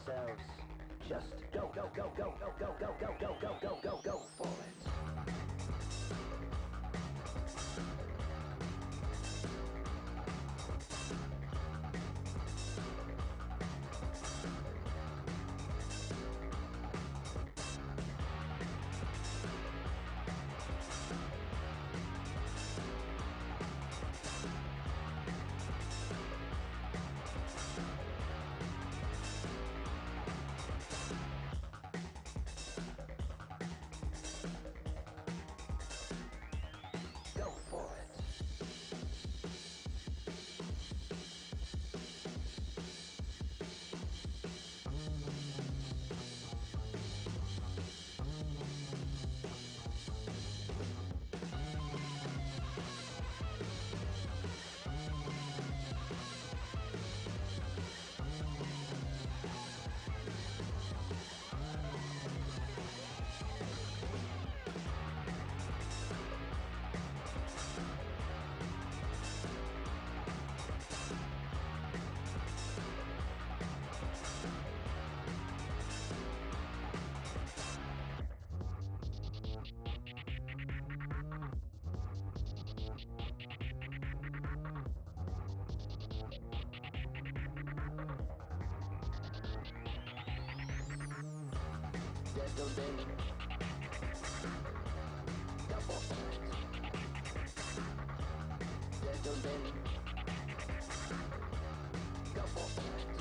yourselves. Just go, go, go, go, go, go, go, go, go, go, go, go, go for it. Go for it. Gentlemen, double for it. Gentlemen, double for it.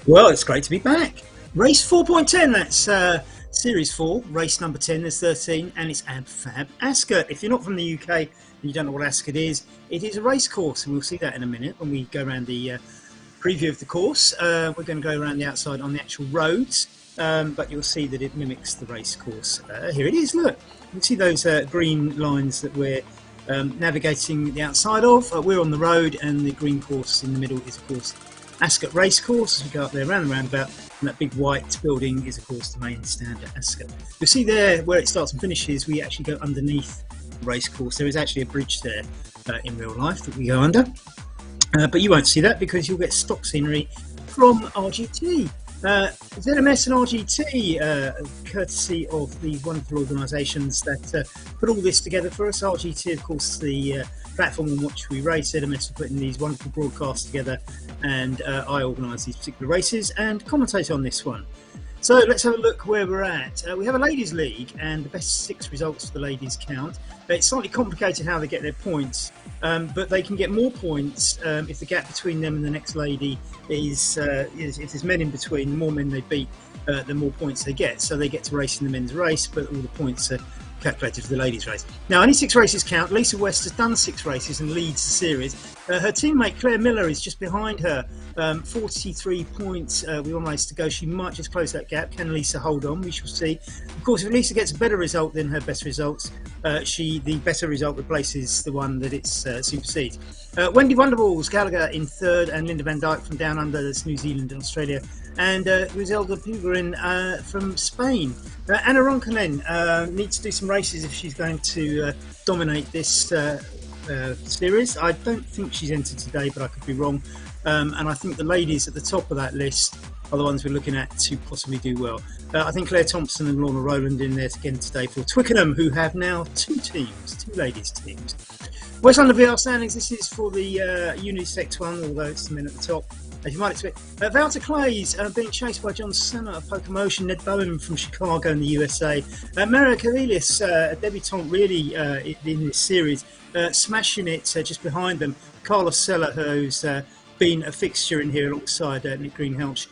Well, it's great to be back. Race 4.10, that's Series 4, race number 10, there's 13, and it's at Fab Ascot. If you're not from the UK and you don't know what Ascot is, it is a race course, and we'll see that in a minute when we go around the preview of the course. We're going to go around the outside on the actual roads, but you'll see that it mimics the race course. Here it is, look. You can see those green lines that we're navigating the outside of. We're on the road, and the green course in the middle is, of course, Ascot Racecourse. As we go up there around the roundabout, and that big white building is, of course, the main stand at Ascot. You'll see there where it starts and finishes, we actually go underneath the racecourse. There is actually a bridge there in real life that we go under, but you won't see that because you'll get stock scenery from RGT. ZMS and RGT, courtesy of the wonderful organisations that put all this together for us. RGT, of course, the platform on which we race. ZMS for putting these wonderful broadcasts together, and I organise these particular races and commentate on this one. So let's have a look where we're at. We have a ladies' league, and the best 6 results for the ladies count. It's slightly complicated how they get their points, but they can get more points if the gap between them and the next lady is if there's men in between. The more men they beat, the more points they get. So they get to race in the men's race, but all the points are calculated for the ladies' race. Now, only 6 races count. Lisa West has done 6 races and leads the series. Her teammate Claire Miller is just behind her, 43 points with 1 race to go. She might just close that gap. Can Lisa hold on? We shall see. Of course, if Lisa gets a better result than her best results, the better result replaces the one that it supersedes. Wendy Wonderballs Gallagher in 3rd, and Linda Van Dyke from down under, that's New Zealand and Australia, and Griselda Pugarin from Spain. Anna Ronkanen needs to do some races if she's going to dominate this series. I don't think she's entered today, but I could be wrong. And I think the ladies at the top of that list are the ones we're looking at to possibly do well. I think Claire Thompson and Lorna Rowland in there again today for Twickenham, who have now 2 teams, 2 ladies teams. West London VR standings, this is for the unisex one, although it's the men at the top, as you might expect. Wouter Clays being chased by John Senna of Pokemotion, Ned Bowen from Chicago in the USA. Maria Kavilis, a debutante really in this series, smashing it just behind them. Carlos Sella, who's been a fixture in here alongside Nick Greenhalgh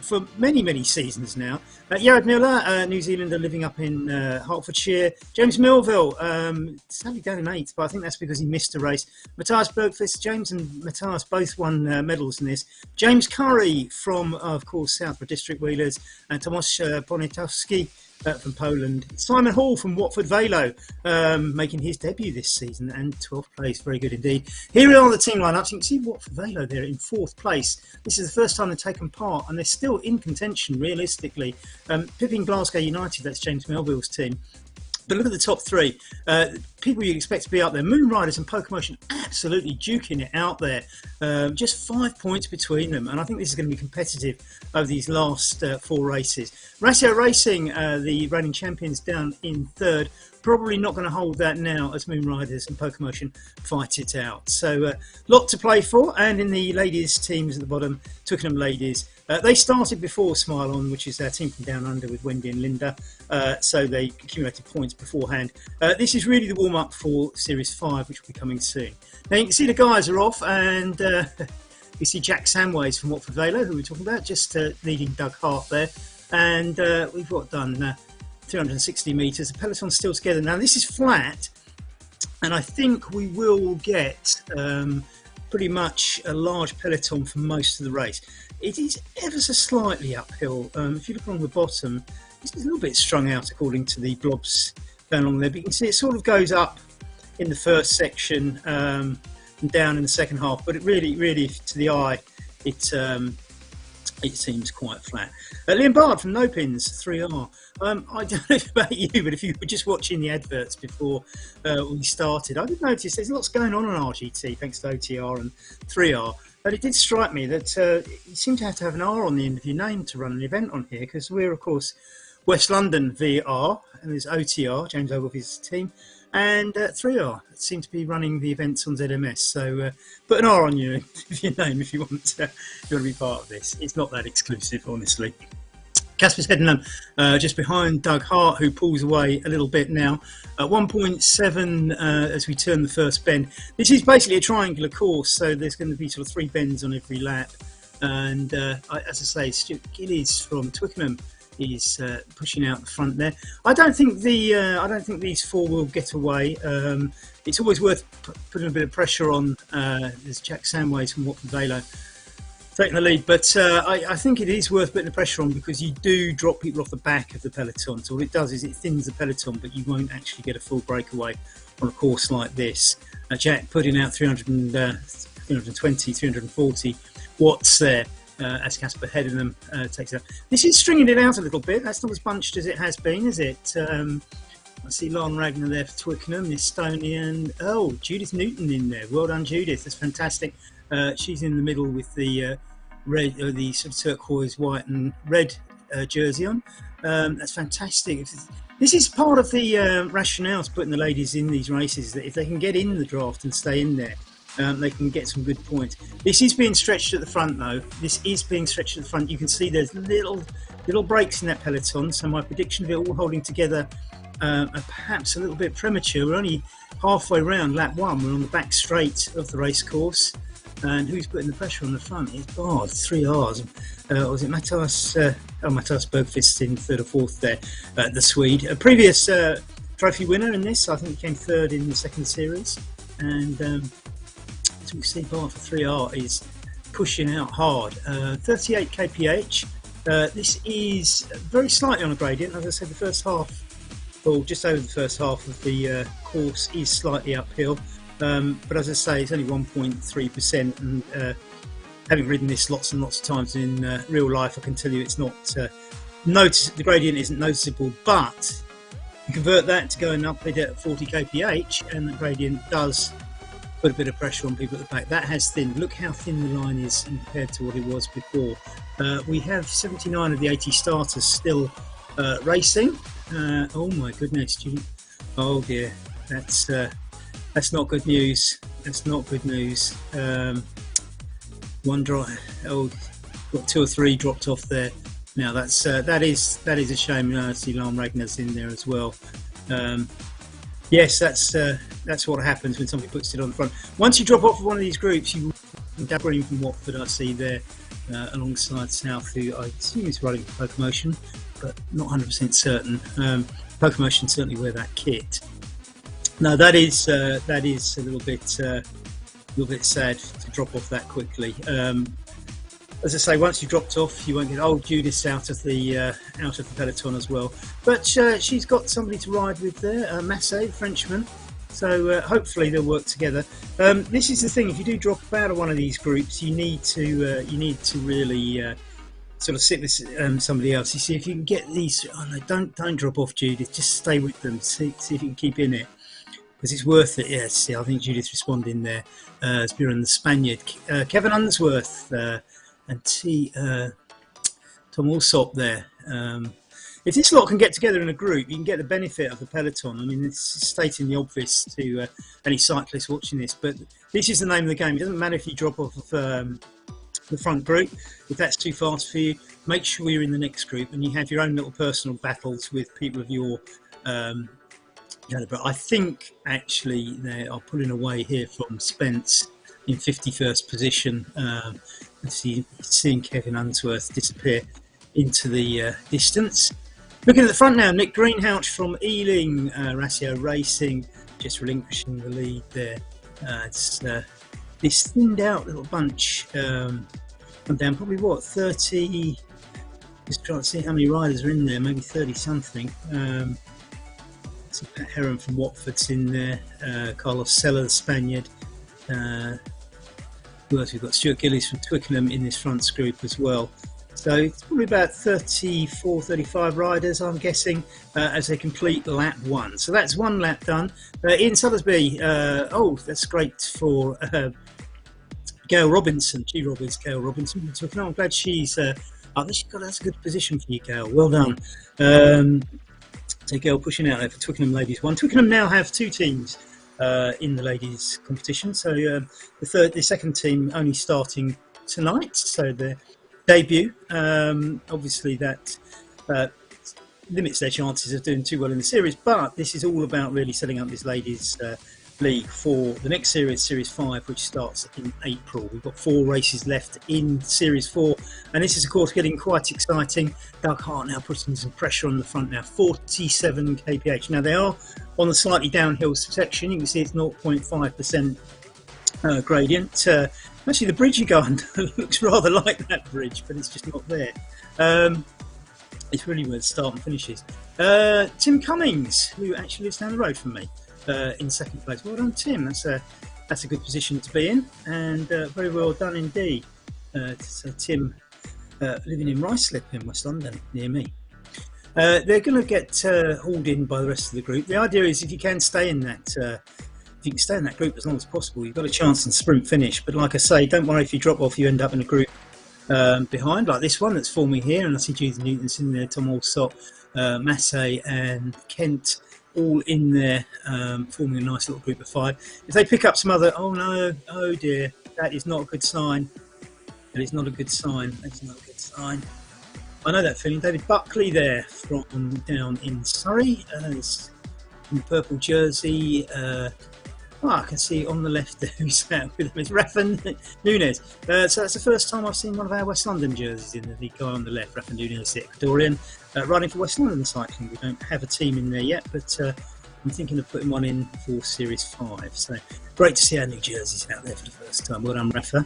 for many, many seasons now. Jared Miller, New Zealander living up in Hertfordshire. James Melville, sadly down in 8th, but I think that's because he missed a race. Matthias Bergqvist, James and Matthias both won medals in this. James Curry from, of course, Southborough District Wheelers, and Tomasz Poniatowski from Poland. Simon Hall from Watford Velo, making his debut this season, and 12th place, very good indeed. Here we are on the team lineups. You can see Watford Velo there in 4th place. This is the first time they've taken part, and they're still in contention realistically. Pipping Glasgow United, that's James Melville's team. But look at the top 3. People you expect to be up there. Moon Riders and Pokemotion absolutely duking it out there. Just 5 points between them. And I think this is going to be competitive over these last 4 races. Ratio Racing, the reigning champions, down in 3rd. Probably not going to hold that now as Moon Riders and Pokemotion fight it out. So lot to play for. And in the ladies teams at the bottom, Twickenham ladies. They started before Smile On, which is our team from down under with Wendy and Linda. So they accumulated points beforehand. This is really the warm-up for Series 5, which will be coming soon. Now you can see the guys are off, and you see Jack Samways from Watford Velo, who we're talking about, just leading Doug Hart there. And we've got done 360 metres. The peloton's still together. Now this is flat, and I think we will get pretty much a large peloton for most of the race. It is ever so slightly uphill. If you look along the bottom, it's a little bit strung out according to the blobs down along there, but you can see it sort of goes up in the first section and down in the second half, but it really to the eye it seems quite flat. Liam Bard from No Pins 3R. I don't know about you, but if you were just watching the adverts before we started, I did notice there's lots going on RGT thanks to OTR and 3R. But it did strike me that you seem to have an R on the end of your name to run an event on here, because we're, of course, West London VR, and there's OTR, James Ogilvy's team, and 3R seem to be running the events on ZMS. So put an R on your name if you want to be part of this. It's not that exclusive, honestly. Casper Seddenham just behind Doug Hart, who pulls away a little bit now. 1.7 as we turn the first bend. This is basically a triangular course, so there's going to be sort of 3 bends on every lap. And as I say, Stuart Gillies from Twickenham is pushing out the front there. I don't think these four will get away. It's always worth putting a bit of pressure on. There's Jack Samways from Watford Velo taking the lead, but I think it is worth putting the pressure on, because you do drop people off the back of the peloton. So what it does is it thins the peloton, but you won't actually get a full breakaway on a course like this. Jack putting out 320, 340 watts there. As Casper head of them takes it out. This is stringing it out a little bit. That's not as bunched as it has been, is it? I see Lauren Ragnar there for Twickenham, the Estonian. Oh, Judith Newton in there. Well done, Judith. That's fantastic. She's in the middle with the red, or the sort of turquoise, white, and red jersey on. That's fantastic. This is part of the rationale to putting the ladies in these races, that if they can get in the draft and stay in there, they can get some good points. This is being stretched at the front, though. This is being stretched at the front. You can see there's little breaks in that peloton. So my prediction of it all holding together are perhaps a little bit premature. We're only halfway round lap one. We're on the back straight of the race course. And who's putting the pressure on the front? It's Bard, 3 R's. Or was it Mattas? Mattas Bergqvist in third or fourth there, the Swede. A previous trophy winner in this. I think he came third in the second series. And as we see, Bard for 3R is pushing out hard. 38 kph. This is very slightly on a gradient. As I said, the first half, or just over the first half of the course, is slightly uphill. But as I say, it's only 1.3%, and having ridden this lots and lots of times in real life, I can tell you it's not the gradient isn't noticeable. But you convert that to going up at 40 kph, and the gradient does put a bit of pressure on people at the back. That has thinned. Look how thin the line is compared to what it was before. We have 79 of the 80 starters still racing. Oh my goodness! Oh dear, that's not good news. That's not good news. One drop. Oh, got 2 or 3 dropped off there. Now that is a shame. I see Lauren Ragnar's in there as well. Yes, that's what happens when somebody puts it on the front. Once you drop off of one of these groups, you Dab Green from Watford, I see there alongside South, who I assume is riding Pokemotion, but not 100% certain. Pokemotion certainly wear that kit. No, that is a little bit sad to drop off that quickly. As I say, once you dropped off, you won't get old Judith out of the peloton as well. But she's got somebody to ride with there, Massey, the Frenchman. So hopefully they'll work together. This is the thing: if you do drop out of one of these groups, you need to really sort of sit with somebody else. You see, if you can get these, don't drop off, Judith. Just stay with them. See if you can keep in it, because it's worth it. Yes, see, I think Judith responding there. Spearing the Spaniard, Kevin Unsworth, and Tom Alsop there. If this lot can get together in a group, you can get the benefit of the peloton. I mean, it's stating the obvious to any cyclist watching this, but this is the name of the game. It doesn't matter if you drop off of the front group. If that's too fast for you, make sure you're in the next group and you have your own little personal battles with people of your calibre. I think actually they are pulling away here from Spence in 51st position. Seeing Kevin Unsworth disappear into the distance. Looking at the front now, Nick Greenhalgh from Ealing Ratio Racing, just relinquishing the lead there. It's this thinned out little bunch. I'm down probably 30. Just trying to see how many riders are in there, maybe 30 something. See Pat Heron from Watford's in there, Carlos Sella, the Spaniard. Who else? We've got Stuart Gillies from Twickenham in this front group as well. So it's probably about 34, 35 riders, I'm guessing, as they complete lap 1. So that's 1 lap done. Ian Suttersby, that's great for Gail Robinson. Gail Robinson. I'm glad she's that's a good position for you, Gail. Well done. So Gail pushing out there for Twickenham Ladies 1. Twickenham now have 2 teams in the ladies competition. So the second team only starting tonight. So their debut, obviously that limits their chances of doing too well in the series, but this is all about really setting up this ladies league for the next series, Series 5, which starts in April. We've got 4 races left in Series 4, and this is, of course, getting quite exciting. Doug Hart now putting some pressure on the front now, 47 kph. Now, they are on the slightly downhill section. You can see it's 0.5% gradient. Actually, the bridge you go under looks rather like that bridge, but it's just not there. It's really where the start and finishes. Tim Cummings, who actually lives down the road from me, in second place. Well done, Tim. That's a good position to be in, and very well done indeed. So Tim, living in Ruislip in West London, near me. They're going to get hauled in by the rest of the group. The idea is if you can stay in that. If you can stay in that group as long as possible, you've got a chance in sprint finish. But like I say, don't worry if you drop off, you end up in a group behind, like this one that's forming here. And I see Judith Newton's in there, Tom Allsop, Massey and Kent all in there, forming a nice little group of 5. If they pick up some other, oh no, oh dear, that is not a good sign. That is not a good sign. That's not a good sign. I know that feeling. David Buckley there from down in Surrey, in the purple jersey. I can see on the left there who's out with him. It's Rafa Nunes. So that's the first time I've seen one of our West London jerseys in the guy on the left, Rafa Nunes, the Ecuadorian, riding for West London Cycling. We don't have a team in there yet, but I'm thinking of putting one in for Series 5. So great to see our new jerseys out there for the first time. Well done, Rafa.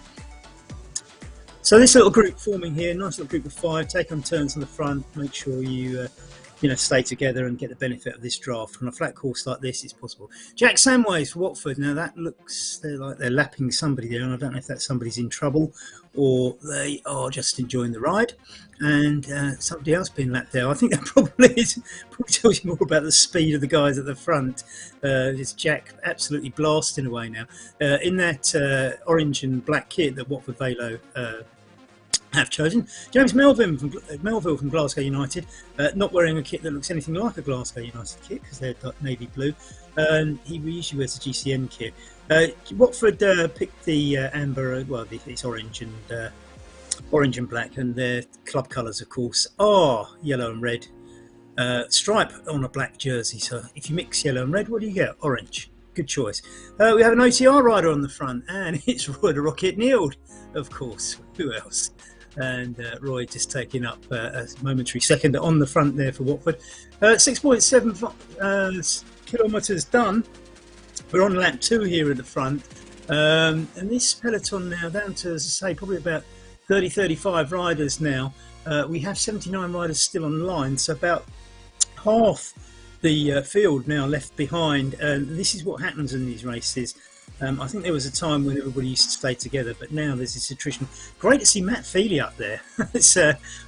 So this little group forming here, nice little group of 5. Take on turns on the front. Make sure you stay together and get the benefit of this draft. On a flat course like this, it's possible. Jack Samways for Watford. Now that looks, they're lapping somebody there, and I don't know if that somebody's in trouble or they are just enjoying the ride. And somebody else being lapped there. I think that probably tells you more about the speed of the guys at the front. It's Jack absolutely blasting away now in that orange and black kit that Watford Velo have chosen. James Melville from Glasgow United, not wearing a kit that looks anything like a Glasgow United kit because they're navy blue. He usually wears a GCN kit. Watford picked the amber, well, it's orange and black, and their club colours, of course, are yellow and red. Stripe on a black jersey. So if you mix yellow and red, what do you get? Orange. Good choice. We have an OTR rider on the front, and it's Roy the Rocket Neild, of course. Who else? And Roy just taking up a momentary second on the front there for Watford. 6.7 kilometres done. We're on lap 2 here at the front. And this peloton now down to, as I say, probably about 30-35 riders now. We have 79 riders still on the line, so about half the field now left behind. This is what happens in these races. I think there was a time when everybody used to stay together, but now there's this attrition. Great to see Matt Feely up there. It's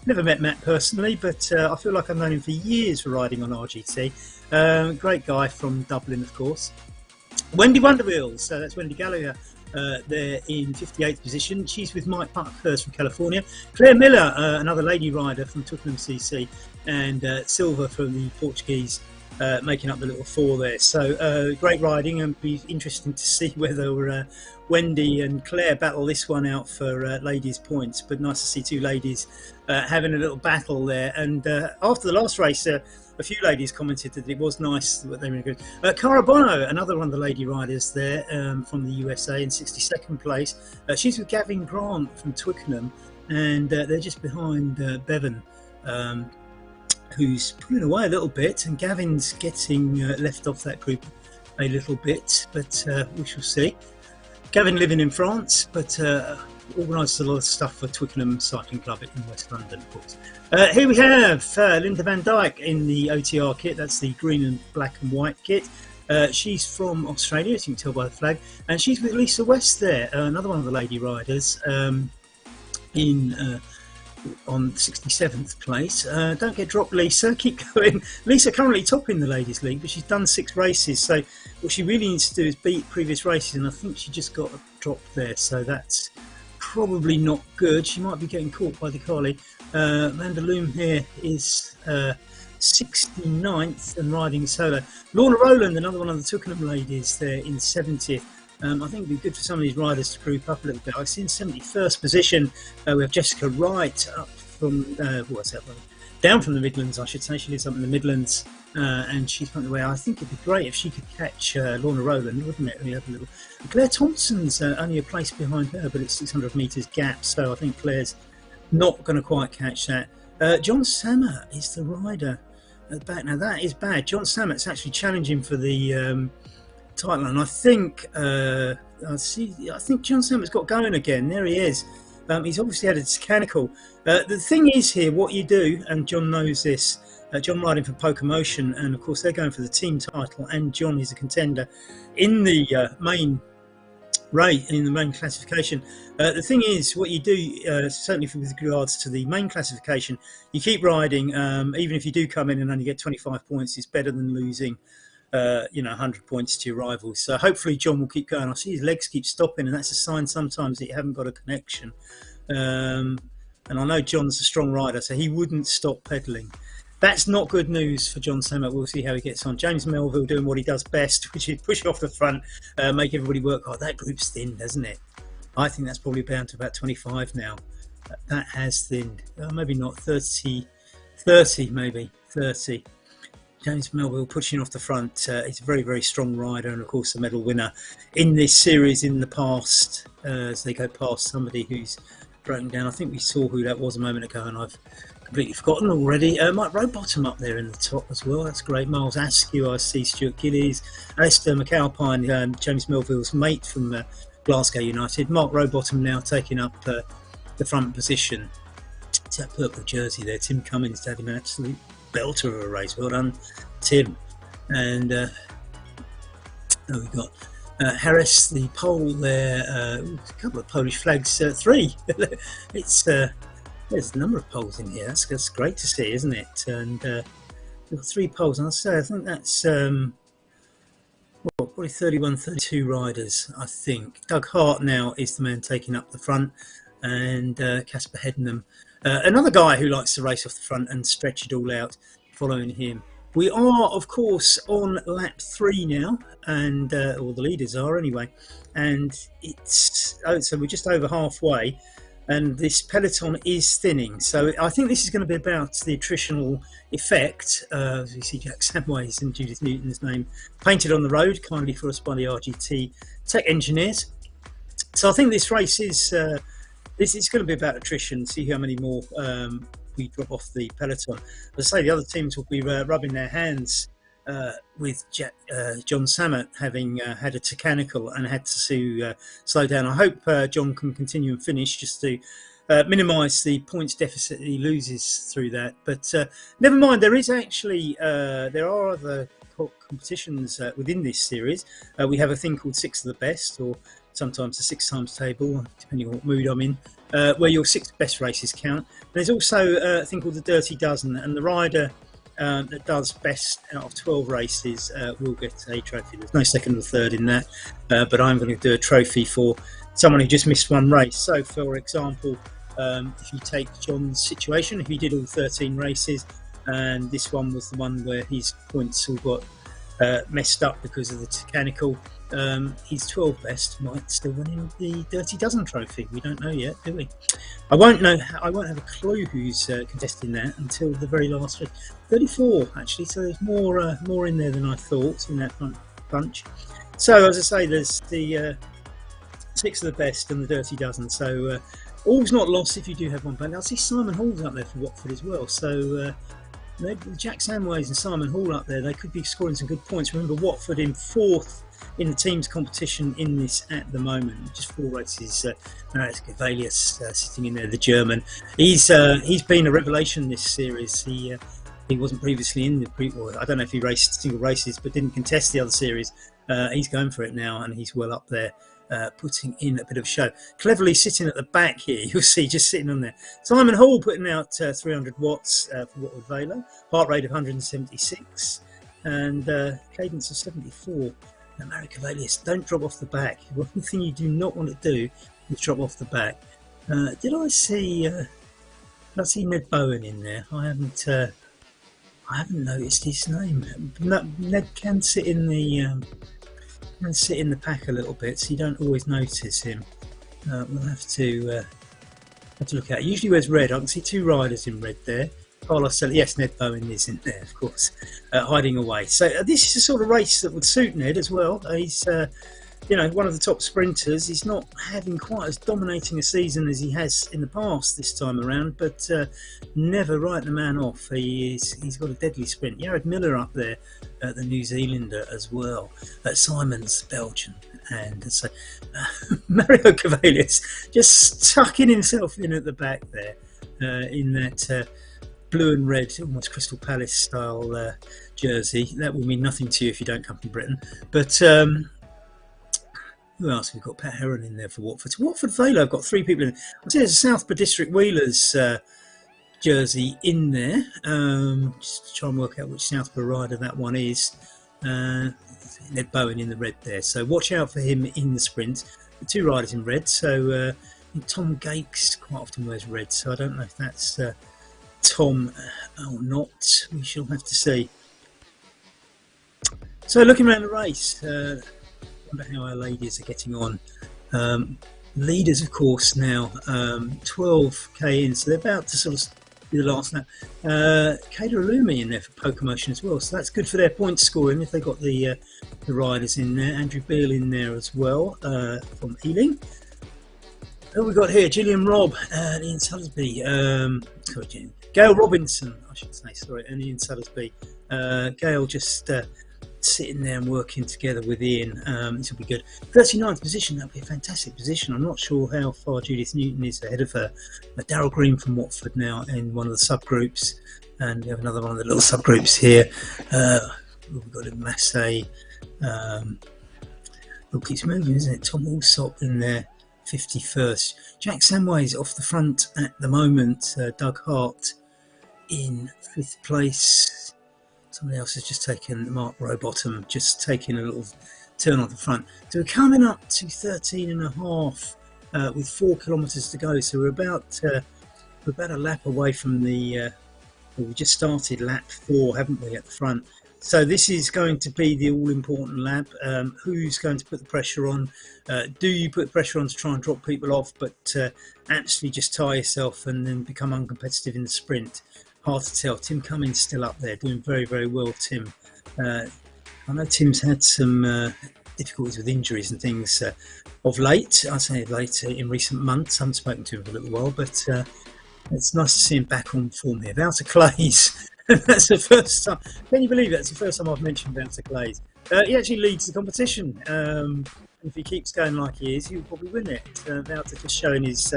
never met Matt personally, but I feel like I've known him for years for riding on RGT. Great guy from Dublin, of course. Wendy Wonderwheels, so that's Wendy Gallagher. They're in 58th position. She's with Mike Parkhurst from California. Claire Miller, another lady rider from Twickenham CC, and Silva from the Portuguese, making up the little 4 there. So great riding, and be interesting to see whether Wendy and Claire battle this one out for ladies' points. But nice to see 2 ladies having a little battle there. And after the last race, a few ladies commented that it was nice that they were good. Cara Bono, another one of the lady riders there from the USA in 62nd place. She's with Gavin Grant from Twickenham, and they're just behind Bevan, who's pulling away a little bit, and Gavin's getting left off that group a little bit, but we shall see. Gavin living in France, but organises a lot of stuff for Twickenham Cycling Club in West London, of course. Here we have Linda van Dijk in the OTR kit. That's the green and black and white kit. She's from Australia, as you can tell by the flag, and she's with Lisa West there, another one of the lady riders, on 67th place. Don't get dropped, Lisa. Keep going. Lisa currently topping the ladies' league, but she's done 6 races. So what she really needs to do is beat previous races, and I think she just got a drop there. So that's probably not good. She might be getting caught by the Carly. Amanda Loom here is 69th and riding solo. Lorna Rowland, another one of the Twickenham ladies there in 70th. I think it'd be good for some of these riders to group up a little bit. I've seen 71st position. We have Jessica Wright up from what's that one? Down from the Midlands, I should say. She lives up in the Midlands, and she's from the way. I think it'd be great if she could catch Lorna Rowland, wouldn't it? We have a little. Claire Thompson's only a place behind her, but it's 600 metres gap, so I think Claire's not going to quite catch that. John Sammer is the rider at the back. Now that is bad. John Sammer's actually challenging for the title, and I think I think John Sammer's got going again. There he is. He's obviously had a mechanical. The thing is here, what you do, and John knows this. John riding for Poker Motion, and of course they're going for the team title, and John is a contender in the main race, in the main classification. The thing is, what you do, certainly with regards to the main classification, you keep riding. Even if you do come in and only get 25 points, it's better than losing 100 points to your rivals. So hopefully John will keep going. I see his legs keep stopping, and that's a sign sometimes that you haven't got a connection. And I know John's a strong rider, so he wouldn't stop pedalling. That's not good news for John Sammet. We'll see how he gets on. James Melville doing what he does best, which is push off the front, make everybody work hard. That group's thinned, hasn't it? I think that's probably down to about 25 now. That has thinned. Maybe not 30 maybe 30. James Melville pushing off the front. He's a very, very strong rider, and of course a medal winner in this series in the past, as they go past somebody who's broken down. I think we saw who that was a moment ago, and I've completely forgotten already. Mike Rowbottom up there in the top as well. That's great. Miles Askew, I see. Stuart Gillies, Alistair McAlpine, James Melville's mate from Glasgow United. Mark Rowbottom now taking up the front position. It's that purple jersey there. Tim Cummins had him an absolute belter of a race. Well done, Tim. And we've got Harris, the pole there. A couple of Polish flags. 3. It's there's a number of poles in here. That's great to see, isn't it? And we've got 3 poles. And I'll say I think that's probably 31, 32 riders. I think Doug Hart now is the man taking up the front, and Casper Heddenham. Another guy who likes to race off the front and stretch it all out, following him. We are, of course, on lap 3 now, and or the leaders are anyway. And so we're just over halfway, and this peloton is thinning. So I think this is going to be about the attritional effect. As we see Jack Samways and Judith Newton's name painted on the road, kindly for us by the RGT Tech engineers. So I think this race is. This is going to be about attrition, see how many more we drop off the peloton. As I say, the other teams will be rubbing their hands with John Sammet having had a mechanical and had to slow down. I hope John can continue and finish just to minimise the points deficit that he loses through that. But never mind, there is actually, there are other competitions within this series. We have a thing called 6 of the Best, or sometimes the 6 times table, depending on what mood I'm in, where your 6 best races count. There's also a thing called the Dirty Dozen, and the rider that does best out of 12 races will get a trophy. There's no second or third in that, but I'm going to do a trophy for someone who just missed 1 race. So, for example, if you take John's situation, if he did all 13 races, and this one was the one where his points all got messed up because of the mechanical, his 12 best might still win him the Dirty Dozen trophy. We don't know yet, do we? I won't know. I won't have a clue who's contesting that until the very last race. 34 actually, so there's more in there than I thought in that front bunch. So as I say, there's the 6 of the Best and the Dirty Dozen. So all's not lost if you do have one band. I see Simon Hall's up there for Watford as well. So Jack Samways and Simon Hall up there, they could be scoring some good points. Remember, Watford in 4th in the team's competition in this at the moment. Just 4 races. Marius Gavalius sitting in there, the German. He's been a revelation this series. He wasn't previously in the I don't know if he raced single races, but didn't contest the other series. He's going for it now, and he's well up there, putting in a bit of a show. Cleverly sitting at the back here, you'll see, just sitting on there. Simon Hall putting out 300 watts for Watford Velo, heart rate of 176, and cadence of 74. Now, Mary Cavalius, don't drop off the back. One thing you do not want to do is drop off the back. Did I see Ned Bowen in there? I haven't noticed his name. Ned can sit in the pack a little bit, so you don't always notice him. We'll have to have to look at. He usually wears red. I can see 2 riders in red there. Carlos, yes, Ned Bowen is in there, of course, hiding away. So this is the sort of race that would suit Ned as well. He's one of the top sprinters. He's not having quite as dominating a season as he has in the past this time around, but never write the man off. He's got a deadly sprint. Jared Miller up there, the New Zealander as well. Simon's Belgian. And so Mario Cavalius just tucking himself in at the back there in that blue and red, almost Crystal Palace style jersey. That will mean nothing to you if you don't come from Britain. But who else? We've got Pat Heron in there for Watford. So Watford Vale, I've got 3 people in. I'll say there's a Southborough District Wheelers jersey in there. Just to try and work out which Southborough rider that one is. Ned Bowen in the red there. So watch out for him in the sprint. The 2 riders in red. So Tom Gakes quite often wears red. So I don't know if that's Tom or not. We shall have to see. So looking around the race, wonder how our ladies are getting on. Leaders, of course, now 12k in, so they're about to sort of be the last lap. Kader Alumi in there for Poker Motion as well, so that's good for their point scoring if they got the riders in there. Andrew Beale in there as well from Ealing. Who we got here? Gillian Robb and Ian Suddersby. Gail Robinson, I should say, sorry, and Ian Suddersby. Gail just sitting there and working together with Ian. This will be good. 39th position, that'll be a fantastic position. I'm not sure how far Judith Newton is ahead of her. Daryl Green from Watford now in one of the subgroups, and we have another one of the little subgroups here. We've got a Massey. Look, it's moving, isn't it? Tom Allsop in there, 51st. Jack Samways off the front at the moment. Doug Hart in 5th place. Somebody else has just taken, Mark Rowbottom, just taking a little turn on the front. So we're coming up to 13.5 with 4 kilometres to go. So we're about a lap away from the. We just started lap 4, haven't we, at the front? So this is going to be the all-important lap. Who's going to put the pressure on? Do you put the pressure on to try and drop people off, but actually just tire yourself and then become uncompetitive in the sprint? Hard to tell. Tim Cummins still up there, doing very, very well, Tim. I know Tim's had some difficulties with injuries and things of late. I say late in recent months. I haven't spoken to him for a little while, but it's nice to see him back on form here. Wouter Clays. That's the first time. Can you believe it? That's the first time I've mentioned Wouter Clays. He actually leads the competition. If he keeps going like he is, he'll probably win it. Wouter just showing his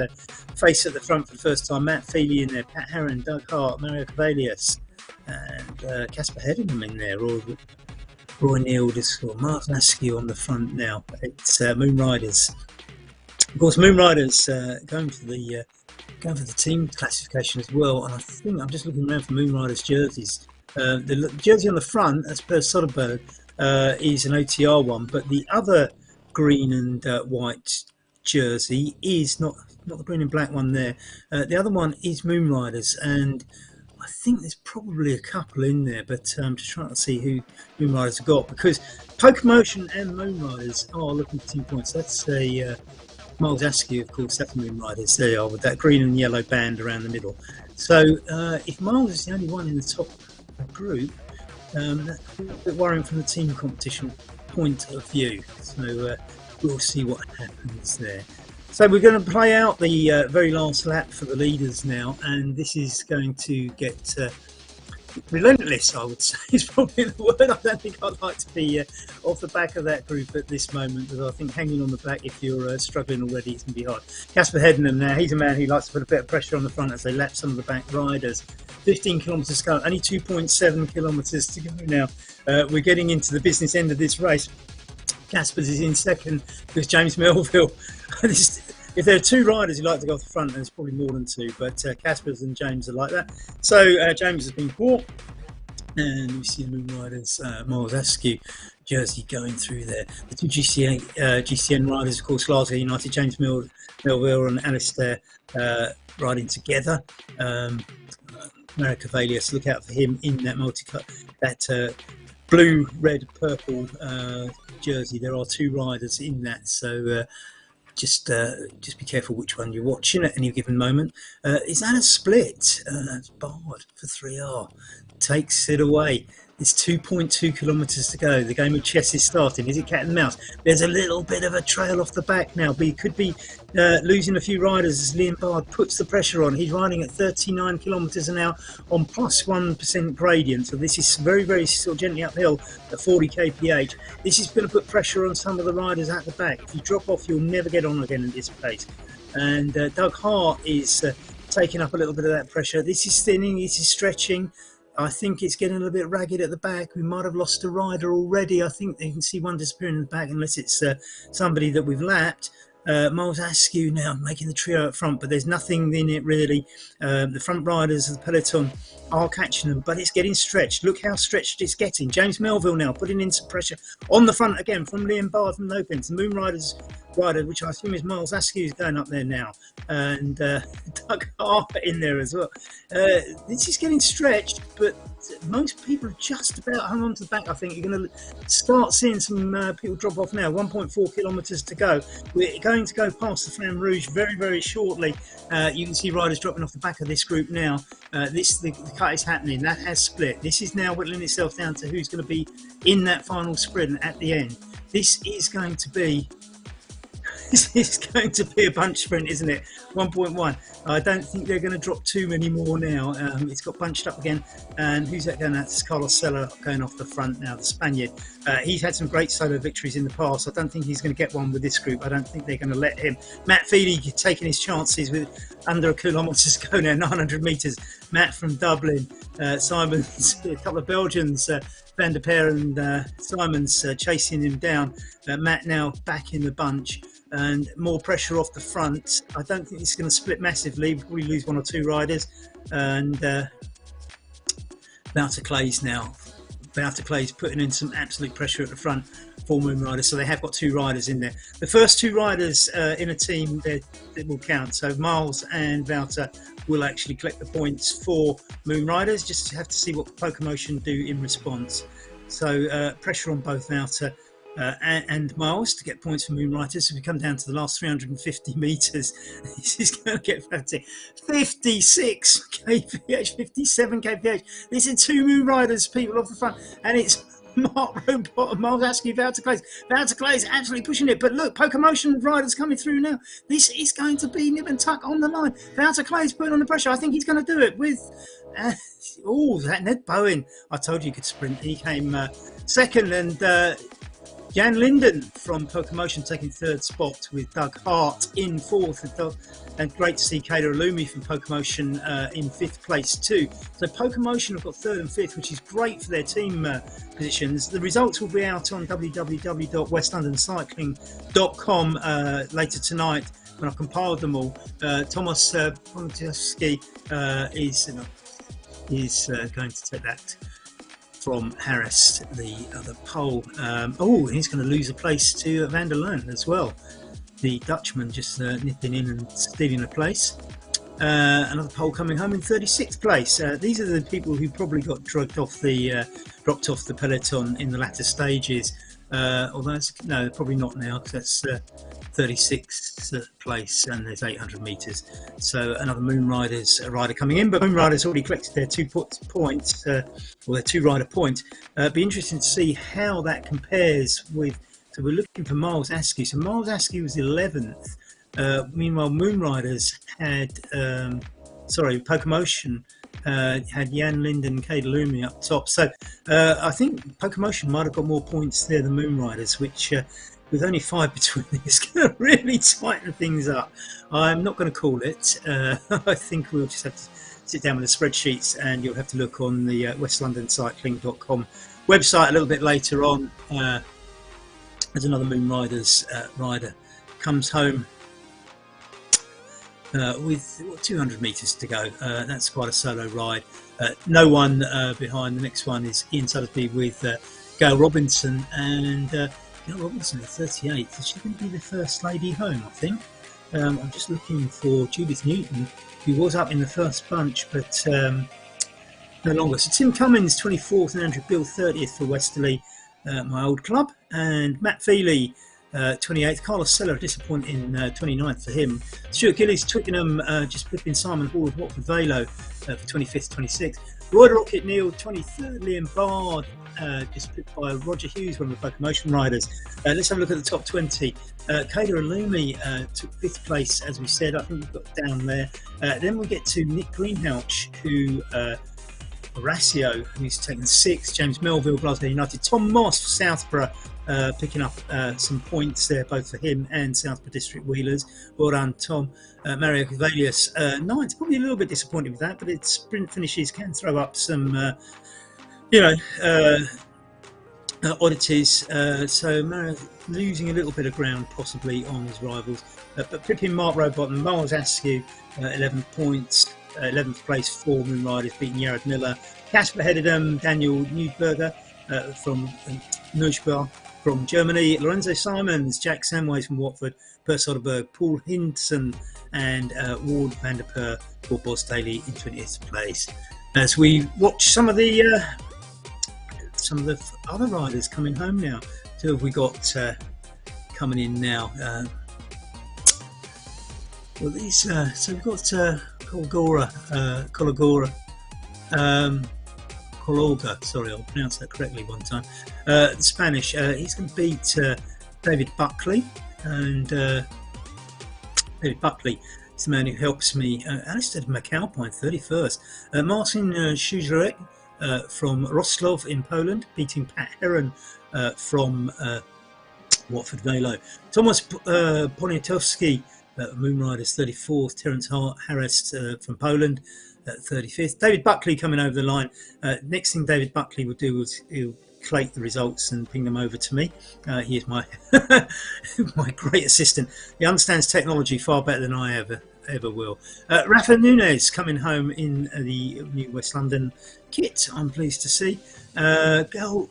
face at the front for the first time. Matt Feely in there, Pat Heron, Doug Hart, Mario Cavalius, and Casper Headingham in there. Roy Neal, Martin Askew on the front now. It's Moon Riders. Of course, Moon Riders going for the team classification as well. And I think I'm just looking around for Moon Riders jerseys. The jersey on the front, as per Soderbergh, is an OTR one, but the other green and white jersey is not the green and black one there. The other one is Moon Riders, and I think there's probably a couple in there, but I'm just trying to see who Moon Riders have got, because Poker Motion and Moon Riders are looking for team points. That's a Miles Askew, of course, that's Moon Riders. There they are, with that green and yellow band around the middle. So if Miles is the only one in the top group, that's a bit worrying from the team competition point of view. So we'll see what happens there. So we're going to play out the very last lap for the leaders now, and this is going to get relentless, I would say, is probably the word. I don't think I'd like to be off the back of that group at this moment, because I think hanging on the back, if you're struggling already, it's going to be hard. Casper Headingham now, he's a man who likes to put a bit of pressure on the front as they lap some of the back riders. 15 kilometres to go, only 2.7 kilometres to go now. We're getting into the business end of this race. Casper's is in second because James Melville. If there are 2 riders who like to go off the front, then there's probably more than 2, but Casper's and James are like that. So James has been caught, and we see the Moon Riders, Miles Askew jersey going through there. The 2 GCN riders, of course, Glasgow United, James Melville and Alistair riding together. Mario Cavalius, look out for him in that blue, red, purple jersey. There are 2 riders in that, so just be careful which one you're watching at any given moment. Is that a split? That's barred for 3R. Takes it away. There's 2.2 kilometres to go. The game of chess is starting. Is it cat and mouse? There's a little bit of a trail off the back now, but he could be losing a few riders as Liam Bard puts the pressure on. He's riding at 39 kilometres an hour on plus 1% gradient, so this is very, very still gently uphill at 40 kph. This is going to put pressure on some of the riders at the back. If you drop off, you'll never get on again at this pace. And Doug Hart is taking up a little bit of that pressure. This is thinning, this is stretching. I think it's getting a little bit ragged at the back. We might have lost a rider already. I think you can see one disappearing in the back, unless it's somebody that we've lapped. Miles Askew now making the trio up front, but there's nothing in it really. The front riders of the peloton are catching them, but it's getting stretched. Look how stretched it's getting. James Melville now putting in some pressure on the front again from Liam Bard from Lopez. The Moon Riders rider, which I assume is Miles Askew, is going up there now, and Doug Hart in there as well. This is getting stretched, but most people have just about hung on to the back. I think you're going to start seeing some people drop off now. 1.4 kilometres to go. We're going to go past the Flamme Rouge very, very shortly. You can see riders dropping off the back of this group now. The cut is happening. That has split. This is now whittling itself down to who's going to be in that final sprint at the end. This is going to be a bunch sprint, isn't it? 1.1. I don't think they're going to drop too many more now. It's got bunched up again. And who's that going? That's Carlos Sella going off the front now, the Spaniard. He's had some great solo victories in the past. I don't think he's going to get one with this group. I don't think they're going to let him. Matt Feely taking his chances with under a kilometre to go now, 900 metres. Matt from Dublin. Simons, a couple of Belgians, Van der Peer and Simons chasing him down. Matt now back in the bunch. And more pressure off the front. I don't think it's going to split massively. We'll probably lose one or two riders. And Wouter Clay's now. Wouter Clay's putting in some absolute pressure at the front for Moon Riders. So they have got two riders in there. The first two riders in a team that will count. So Miles and Wouter will actually collect the points for Moon Riders. Just have to see what Pokemotion do in response. So pressure on both Wouter and Miles to get points for Moon Riders. So we come down to the last 350 metres. This is going to get fantastic. 56 kph, 57 kph. These are two Moon Riders, people off the front, and it's Mark Robot, Miles Askew, Wouter Clay. Wouter Clay is actually pushing it, but look, Pokemotion riders coming through now. This is going to be nip and tuck on the line. Wouter Clay is putting on the pressure. I think he's going to do it with. That Ned Bowen. I told you could sprint. He came second, and Jan Linden from Pokemotion taking third spot with Doug Hart in fourth, and great to see Kayla Alumi from Pokemotion in fifth place too. So Pokemotion have got third and fifth, which is great for their team positions. The results will be out on www.westlondoncycling.com later tonight when I've compiled them all. Thomas Pontiewski is going to take that from Harris, the other pole. He's going to lose a place to Van der Leyen as well. The Dutchman just nipping in and stealing a place. Another pole coming home in 36th place. These are the people who probably got dropped off the peloton in the latter stages. Although no, probably not now, because that's 36th place and there's 800 metres. So another Moon Riders rider coming in, but Moon Riders already collected their 2 points, or their 2 rider points. Be interesting to see how that compares with. So we're looking for Miles Askew. So Miles Askew was 11th. Meanwhile, Moon Riders had, Pokemotion had Jan Linden and Kade Lumi up top. So I think Pokemotion might have got more points there than Moon Riders, which with only 5 between them is going to really tighten things up. I'm not going to call it. I think we'll just have to sit down with the spreadsheets, and you'll have to look on the westlondoncycling.com website a little bit later on. There's another Moon Riders rider comes home with 200 metres to go. That's quite a solo ride. No one behind. The next one is Ian Suddersby with Gail Robinson, and Gail Robinson at 38th. Is she going to be the first lady home, I think? I'm just looking for Judith Newton, who was up in the first bunch, but no longer. So Tim Cummins 24th and Andrew Bill 30th for Westerly, my old club, and Matt Feely 28th. Carlos Sella, disappointing 29th for him. Stuart Gillies, Twickenham, just flipping Simon Hall with Watford Velo for 25th, 26th. Roy Rocket Neil, 23rd. Liam Bard, just flipped by Roger Hughes, one of the locomotion riders. Let's have a look at the top 20. Kayla and Lumi took 5th place, as we said. I think we've got down there. Then we get to Nick Greenhalgh, who Horacio, who's taken 6th. James Melville, Glasgow United. Tom Moss for Southborough, picking up some points there, both for him and Southborough District Wheelers. Well done, Tom. Mario Cavalius, 9th. Probably a little bit disappointed with that, but its sprint finishes can throw up some, oddities. So Mario losing a little bit of ground possibly on his rivals. But flipping Mark Rowbottom, Miles Askew, 11 points. 11th place for Moon Riders, beating Jared Miller. Casper headed Daniel Newberger from Neuschbar from Germany. Lorenzo Simons, Jack Samways from Watford, Per Soderberg, Paul Hinson, and Ward van der Per for Boss Daly in 20th place. As we watch some of the other riders coming home now. Who have we got coming in now? Well, these. So we've got Colgora, Cololga. Sorry, I'll pronounce that correctly one time. The Spanish. He's going to beat David Buckley, and David Buckley is the man who helps me. Alistair McAlpine, 31st. Marcin Szujrek from Wrocław in Poland, beating Pat Heron from Watford Velo. Thomas Poniatowski, Moon Riders, 34th. Terence Harris from Poland, 35th. David Buckley coming over the line. Next thing David Buckley will do is he'll collate the results and ping them over to me. He is my my great assistant. He understands technology far better than I ever will. Rafa Nunes coming home in the new West London kit, I'm pleased to see. Gail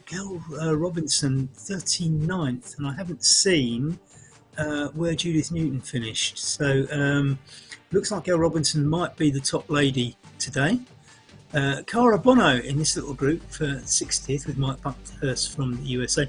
Robinson, 39th, and I haven't seen where Judith Newton finished. So looks like Gail Robinson might be the top lady today. Cara Bono in this little group for 60th with Mike Buckhurst from the USA.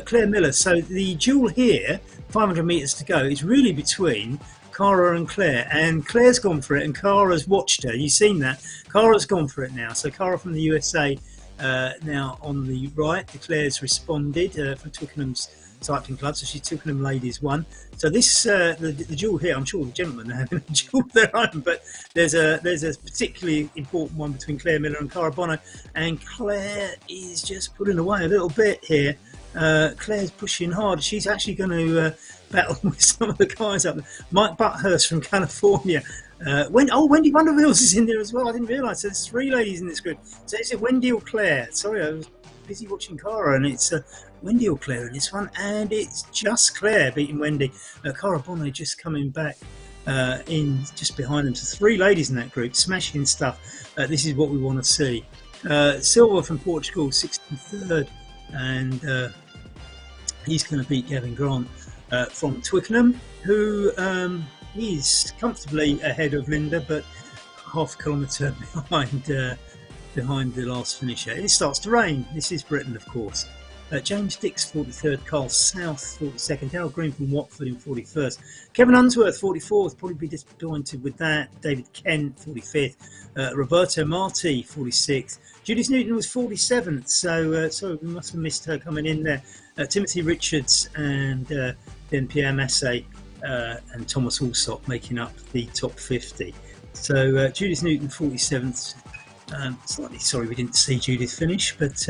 Claire Miller. So the duel here, 500 metres to go, is really between Cara and Claire. And Claire's gone for it and Cara's watched her. You've seen that. Cara's gone for it now. So Cara from the USA now on the right. Claire's responded from Twickenham's cycling club, so she's Twickenham Ladies 1. So this the duel here, I'm sure the gentlemen are having a duel of their own, but there's a particularly important one between Claire Miller and Cara Bono, and Claire is just pulling away a little bit here. Claire's pushing hard. She's actually going to battle with some of the guys up there. Mike Buckhurst from California. Wendy Wonderwheels is in there as well. I didn't realise. So there's 3 ladies in this group. So is it Wendy or Claire? Sorry, I was busy watching Cara, and it's Wendy or Claire in this one, and it's just Claire beating Wendy. Cara Bono just coming back in just behind them. So 3 ladies in that group, smashing stuff. This is what we want to see. Silva from Portugal, 63rd, and he's going to beat Gavin Grant from Twickenham, who is comfortably ahead of Linda, but half a kilometre behind the last finisher. It starts to rain. This is Britain, of course. James Dix, 43rd. Carl South, 42nd. Harold Green from Watford in 41st. Kevin Unsworth, 44th. Probably be disappointed with that. David Kent, 45th. Roberto Marti, 46th. Judith Newton was 47th. So we must have missed her coming in there. Timothy Richards and then Pierre Massey and Thomas Allsop making up the top 50. So Judith Newton, 47th. Slightly sorry we didn't see Judith finish, but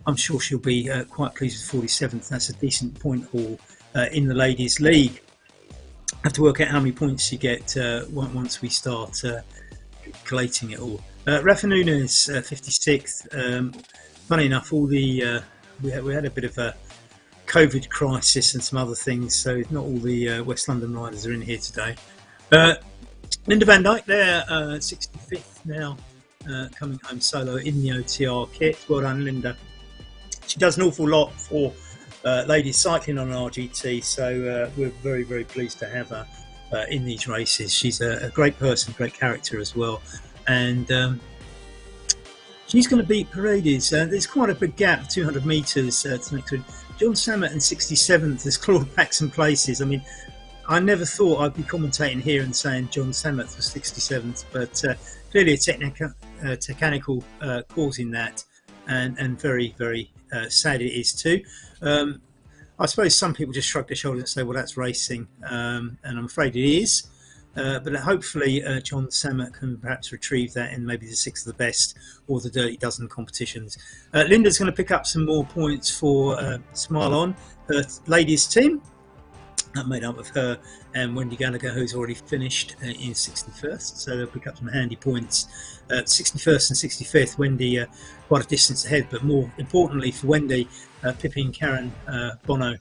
I'm sure she'll be quite pleased with 47th. That's a decent point haul in the Ladies' League. I have to work out how many points you get once we start collating it all. Rafa Nunes, 56th. Funny enough, all the we had a bit of a COVID crisis and some other things, so not all the West London riders are in here today. Linda Van Dijk there, 65th now, coming home solo in the OTR kit. Well done, Linda. She does an awful lot for ladies cycling on RGT, so we're very, very pleased to have her in these races. She's a great person, great character as well, and She's going to beat Paredes. There's quite a big gap, 200 metres to next to John Samet in 67th has clawed back some places. I mean, I never thought I'd be commentating here and saying John Samet was 67th, but clearly a technical cause in that, and very, very sad it is too. I suppose some people just shrug their shoulders and say, well, that's racing, and I'm afraid it is. But hopefully John Samet can perhaps retrieve that in maybe the 6th of the best or the Dirty Dozen competitions. Linda's going to pick up some more points for Smile On, her ladies team. That made up of her and Wendy Gallagher, who's already finished in 61st. So they'll pick up some handy points. 61st and 65th, Wendy quite a distance ahead. But more importantly for Wendy, Pippi and Karen Bono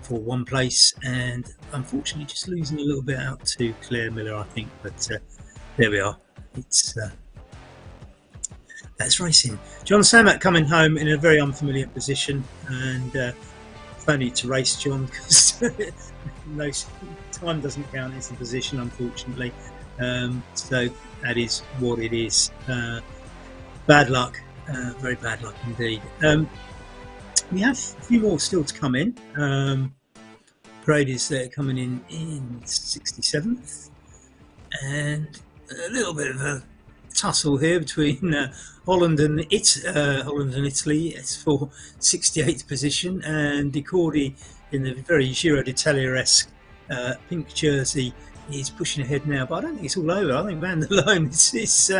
for one place, and unfortunately just losing a little bit out to Claire Miller, I think. But there we are. It's that's racing. John Samet coming home in a very unfamiliar position, and only to race John because no time doesn't count as a position, unfortunately. So that is what it is. Bad luck, very bad luck indeed. We have a few more still to come in. Paredes there coming in 67th, and a little bit of a tussle here between Holland and Italy. It's for 68th position, and Di Cordi in the very Giro d'Italia-esque pink jersey is pushing ahead now. But I don't think it's all over. I think Van der Loon is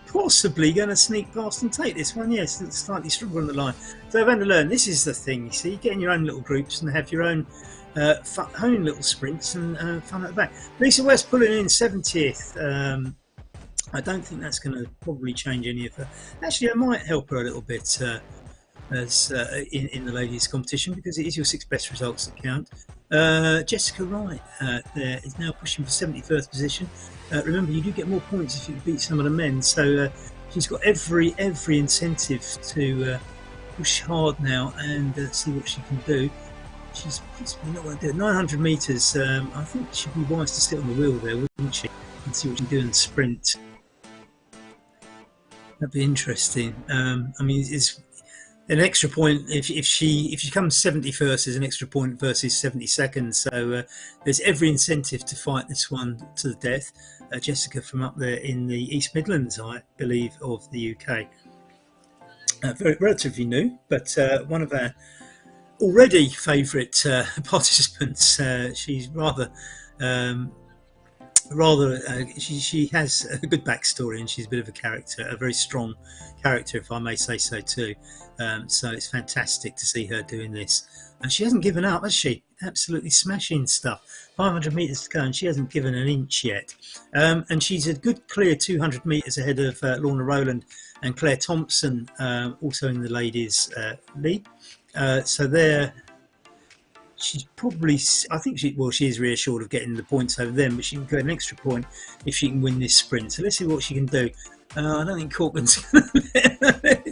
possibly going to sneak past and take this one. Yes, it's slightly stronger on the line. So Van der Loon, this is the thing, you see, get in your own little groups and have your own own little sprints and fun at the back. Lisa West pulling in 70th. I don't think that's going to probably change any of her. Actually, it might help her a little bit as in the ladies' competition, because it is your 6 best results that count. Jessica Wright there is now pushing for 71st position. Remember, you do get more points if you beat some of the men, so she's got every incentive to push hard now and see what she can do. She's possibly not going to do it. 900 metres. I think she'd be wise to sit on the wheel there, wouldn't she? And see what she can do in the sprint. That'd be interesting. I mean, it's an extra point if she comes 71st. There's an extra point versus 72nd. So there's every incentive to fight this one to the death. Jessica from up there in the East Midlands, I believe, of the UK. Very relatively new, but one of our already favourite participants. She's rather. She has a good backstory, and she's a bit of a character, a very strong character, if I may say so too. So it's fantastic to see her doing this, and she hasn't given up, has she? Absolutely smashing stuff. 500 metres to go, and she hasn't given an inch yet. And she's a good clear 200 metres ahead of Lorna Rowland and Claire Thompson, also in the ladies' league. So there. She's probably, I think she is reassured of getting the points over them, but she can get an extra point if she can win this sprint. So let's see what she can do. I don't think Corcoran's going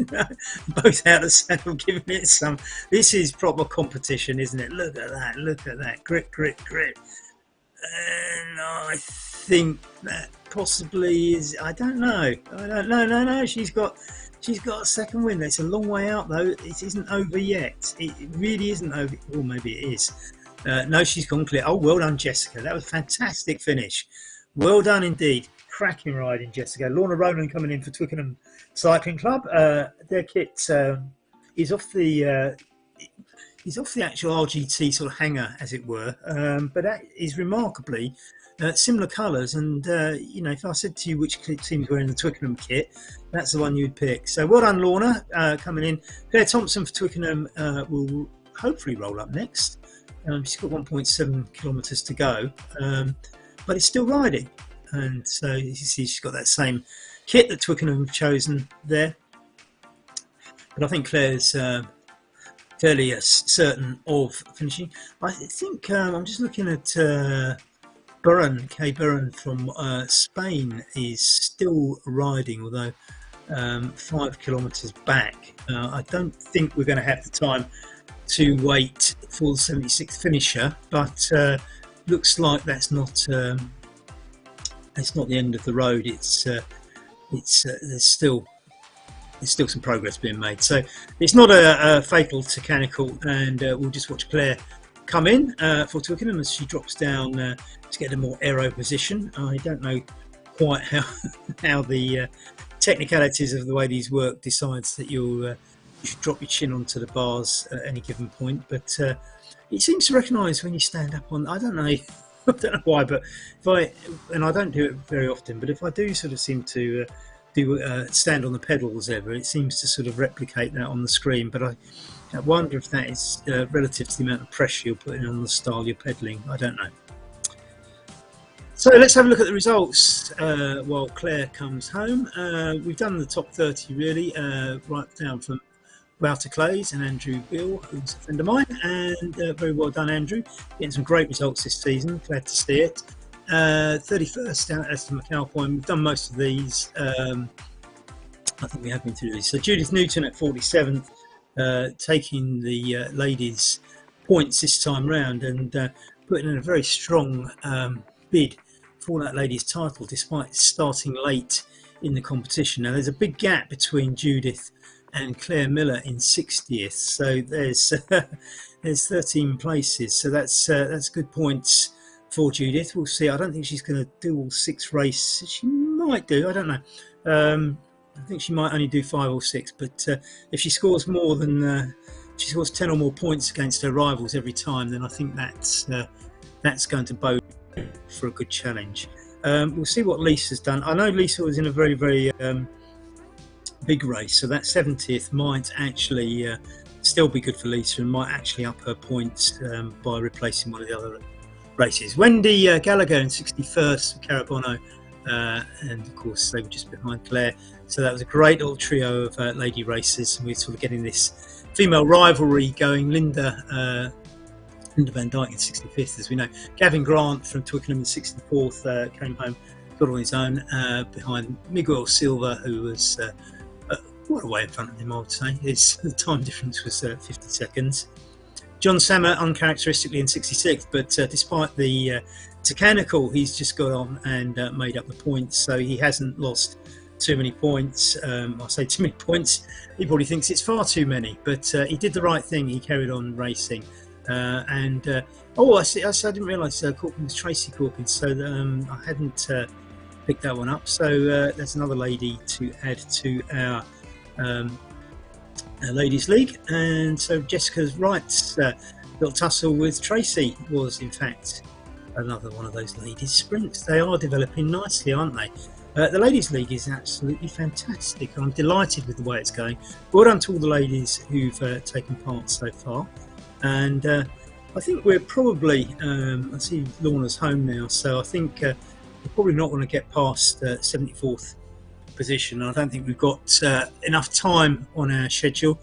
to both out of saddle, giving it some. This is proper competition, isn't it? Look at that, look at that. Grit, grit, grit. And I think that possibly is, I don't know. No. She's got a second win. It's a long way out, though. It isn't over yet. It really isn't over. Or maybe it is. No, she's gone clear. Oh, well done, Jessica. That was a fantastic finish. Well done indeed. Cracking riding, Jessica. Lorna Rowland coming in for Twickenham Cycling Club. Their kit is off the actual RGT sort of hanger, as it were. But that is remarkably similar colours, and if I said to you which team is wearing the Twickenham kit, that's the one you'd pick. So well done, Lorna, coming in. Claire Thompson for Twickenham will hopefully roll up next. She's got 1.7 kilometres to go, but it's still riding, and so you see she's got that same kit that Twickenham have chosen there. But I think Claire's fairly certain of finishing. I think I'm just looking at. Kay Burren from Spain is still riding, although 5 kilometres back. I don't think we're going to have the time to wait for the 76th finisher, but looks like that's not the end of the road. There's still there's still some progress being made. So it's not a fatal to Canical, and we'll just watch Claire come in for Twickenham as she drops down to get a more aero position. I don't know quite how the technicalities of the way these work decides that you should drop your chin onto the bars at any given point, but it seems to recognise when you stand up on. I don't know. I don't know why, but and I don't do it very often, but if I do sort of seem to stand on the pedals ever, it seems to sort of replicate that on the screen. But I wonder if that is relative to the amount of pressure you're putting on the style you're pedalling. I don't know. So let's have a look at the results while Claire comes home. We've done the top 30 really, right down from Wouter Clays and Andrew Bill, who's a friend of mine, and very well done, Andrew. Getting some great results this season, glad to see it. 31st down at Aston McAlpine. We've done most of these. I think we have been through these. So Judith Newton at 47th, taking the ladies' points this time round and putting in a very strong bid for that ladies' title, despite starting late in the competition. Now there's a big gap between Judith and Claire Miller in 60th, so there's 13 places, so that's good points for Judith. We'll see. I don't think she's going to do all 6 races. She might do. I don't know. I think she might only do 5 or 6. But if she scores more than she scores 10 or more points against her rivals every time, then I think that's going to bode for a good challenge. We'll see what Lisa's done. I know Lisa was in a very, very big race, so that 70th might actually still be good for Lisa and might actually up her points by replacing one of the other races. Wendy Gallagher in 61st for Carabono, and of course they were just behind Claire, so that was a great little trio of lady racers, and we're sort of getting this female rivalry going. Linda Van Dyke in 65th, as we know. Gavin Grant from Twickenham in 64th came home, got on his own behind Miguel Silva, who was quite a way in front of him, I would say. The time difference was 50 seconds. John Sammer uncharacteristically in 66th, but despite the Tacanical, he's just got on and made up the points, so he hasn't lost too many points. I say too many points, he probably thinks it's far too many, but he did the right thing. He carried on racing. I didn't realise Corkin was Tracy Corkin, so I hadn't picked that one up. So there's another lady to add to our Ladies League, and so Jessica's right. Little tussle with Tracy was in fact another one of those ladies sprints. They are developing nicely, aren't they? The Ladies League is absolutely fantastic. I'm delighted with the way it's going. Well done to all the ladies who've taken part so far, and I think we're probably I see Lorna's home now, so I think we're probably not going to get past 74th position. I don't think we've got enough time on our schedule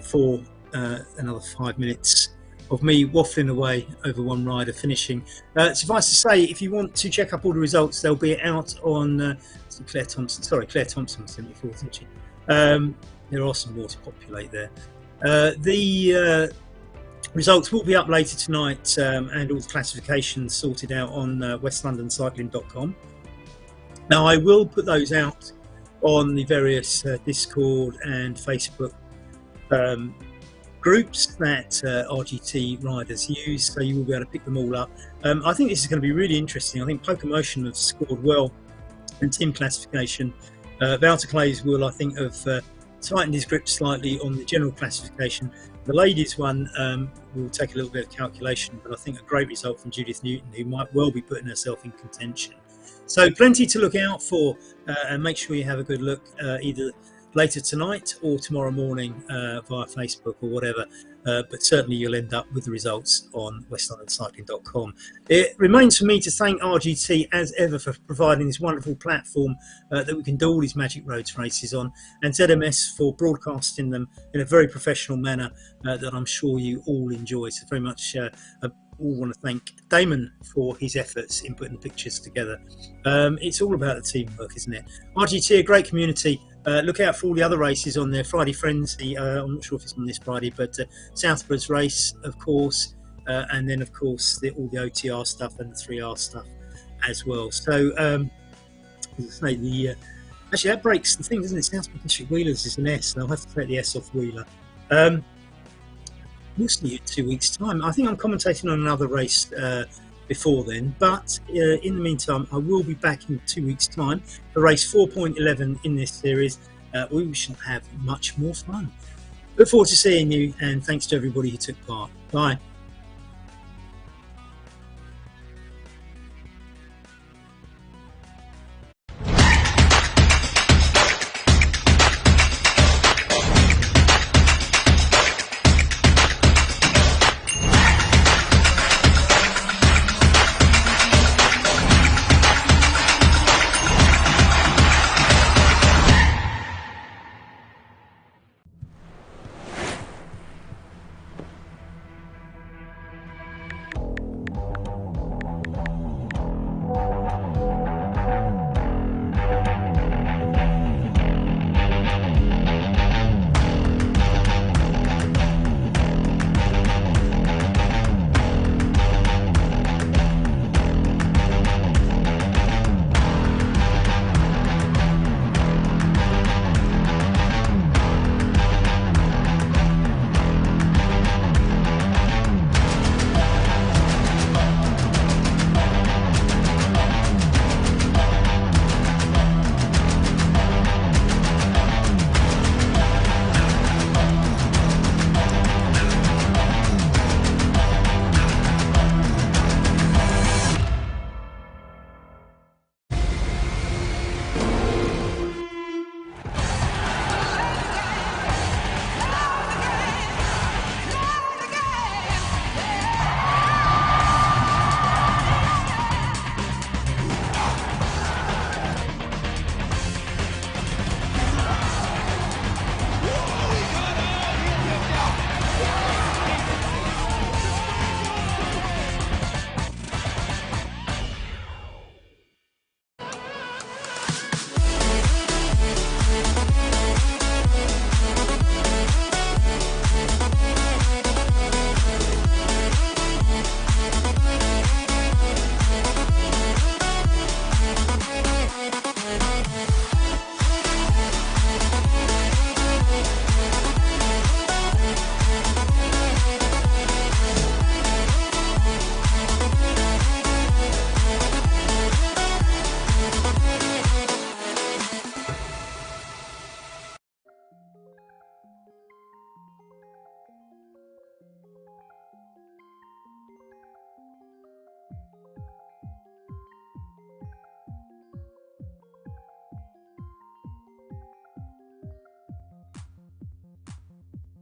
for another 5 minutes of me waffling away over one rider finishing. Suffice to say, if you want to check up all the results, they'll be out on Claire Thompson was 74th, isn't she? There are some more to populate there. The results will be up later tonight, and all the classifications sorted out on westlondoncycling.com. Now I will put those out on the various Discord and Facebook groups that RGT riders use, so you will be able to pick them all up. I think this is going to be really interesting. I think Pokemotion have scored well in team classification. Wouter Clays will, I think, have tightened his grip slightly on the general classification. The ladies one will take a little bit of calculation, but I think a great result from Judith Newton, who might well be putting herself in contention. So plenty to look out for, and make sure you have a good look either later tonight or tomorrow morning via Facebook or whatever, but certainly you'll end up with the results on westlondoncycling.com. It remains for me to thank RGT as ever for providing this wonderful platform that we can do all these Magic Roads races on, and ZMS for broadcasting them in a very professional manner that I'm sure you all enjoy. So very much all want to thank Damon for his efforts in putting the pictures together. It's all about the teamwork, isn't it? RGT, a great community. Look out for all the other races on there. Friday Frenzy, I'm not sure if it's on this Friday, but Southborough's race, of course, and then, of course, all the OTR stuff and the 3R stuff as well. So, as I say, Actually, that breaks the thing, doesn't it? Southport District Wheelers is an S, and I'll have to take the S off Wheeler. We'll see you in 2 weeks' time. I think I'm commentating on another race before then, but in the meantime, I will be back in 2 weeks' time for race 4.11 in this series. We shall have much more fun. Look forward to seeing you, and thanks to everybody who took part. Bye.